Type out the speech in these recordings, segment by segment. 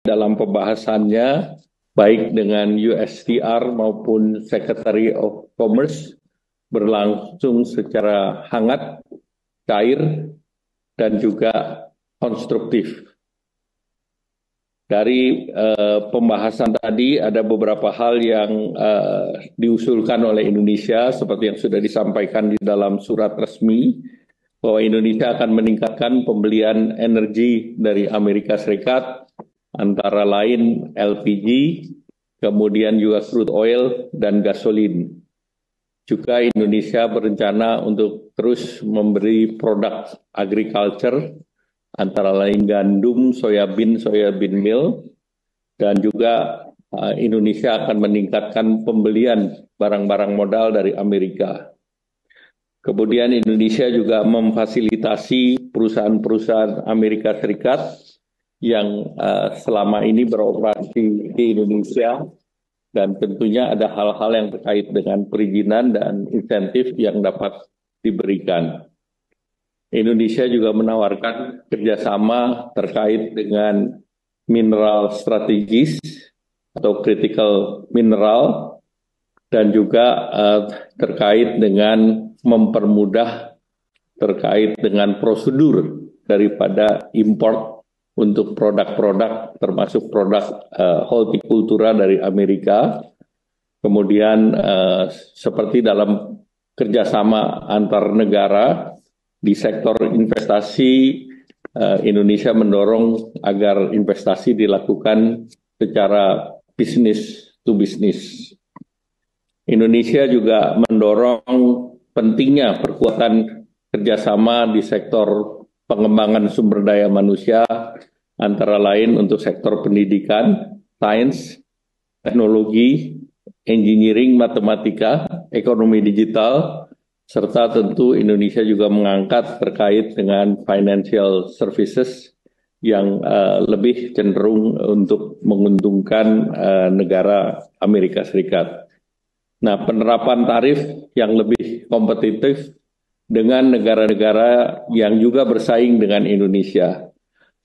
dalam pembahasannya, baik dengan USTR maupun Secretary of Commerce, berlangsung secara hangat, cair, dan juga konstruktif. Dari pembahasan tadi ada beberapa hal yang diusulkan oleh Indonesia seperti yang sudah disampaikan di dalam surat resmi bahwa Indonesia akan meningkatkan pembelian energi dari Amerika Serikat antara lain LPG, kemudian juga crude oil dan gasolin. Juga Indonesia berencana untuk terus memberi produk agriculture antara lain gandum, soybean meal, dan juga Indonesia akan meningkatkan pembelian barang-barang modal dari Amerika. Kemudian Indonesia juga memfasilitasi perusahaan-perusahaan Amerika Serikat yang selama ini beroperasi di Indonesia, dan tentunya ada hal-hal yang terkait dengan perizinan dan insentif yang dapat diberikan. Indonesia juga menawarkan kerjasama terkait dengan mineral strategis atau critical mineral, dan juga terkait dengan mempermudah terkait dengan prosedur daripada import untuk produk-produk termasuk produk hortikultura dari Amerika. Kemudian seperti dalam kerjasama antar negara di sektor investasi, Indonesia mendorong agar investasi dilakukan secara business to business. Indonesia juga mendorong pentingnya perkuatan kerjasama di sektor pengembangan sumber daya manusia, antara lain untuk sektor pendidikan, sains, teknologi, engineering, matematika, ekonomi digital, serta tentu Indonesia juga mengangkat terkait dengan financial services yang lebih cenderung untuk menguntungkan negara Amerika Serikat. Nah, penerapan tarif yang lebih kompetitif dengan negara-negara yang juga bersaing dengan Indonesia.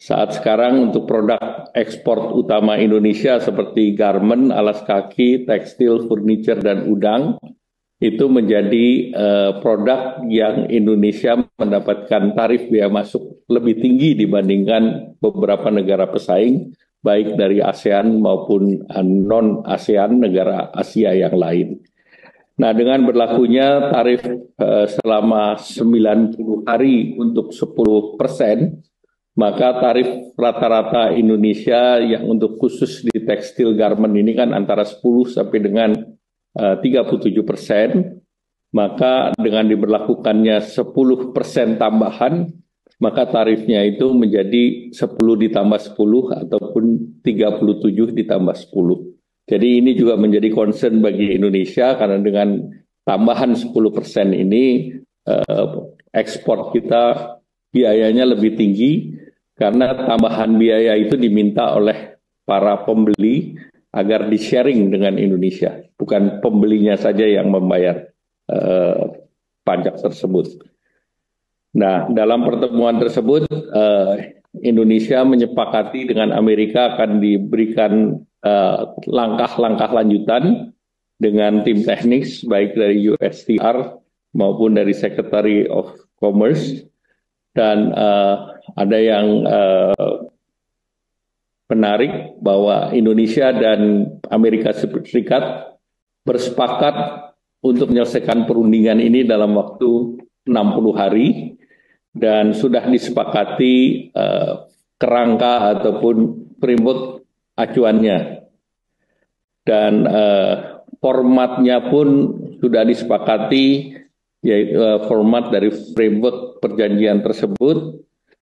Saat sekarang untuk produk ekspor utama Indonesia seperti garment, alas kaki, tekstil, furniture, dan udang, itu menjadi produk yang Indonesia mendapatkan tarif biaya masuk lebih tinggi dibandingkan beberapa negara pesaing, baik dari ASEAN maupun non-ASEAN, negara Asia yang lain. Nah, dengan berlakunya tarif selama 90 hari untuk 10%, maka tarif rata-rata Indonesia yang untuk khusus di tekstil garment ini kan antara 10 sampai dengan 37%, maka dengan diberlakukannya 10% tambahan, maka tarifnya itu menjadi 10 ditambah 10 ataupun 37 ditambah 10. Jadi ini juga menjadi concern bagi Indonesia karena dengan tambahan 10% ini ekspor kita biayanya lebih tinggi karena tambahan biaya itu diminta oleh para pembeli agar di-sharing dengan Indonesia, bukan pembelinya saja yang membayar pajak tersebut. Nah, dalam pertemuan tersebut, Indonesia menyepakati dengan Amerika akan diberikan langkah-langkah lanjutan dengan tim teknis, baik dari USTR maupun dari Secretary of Commerce, dan ada yang menarik bahwa Indonesia dan Amerika Serikat bersepakat untuk menyelesaikan perundingan ini dalam waktu 60 hari dan sudah disepakati kerangka ataupun framework acuannya. Dan formatnya pun sudah disepakati, yaitu format dari framework perjanjian tersebut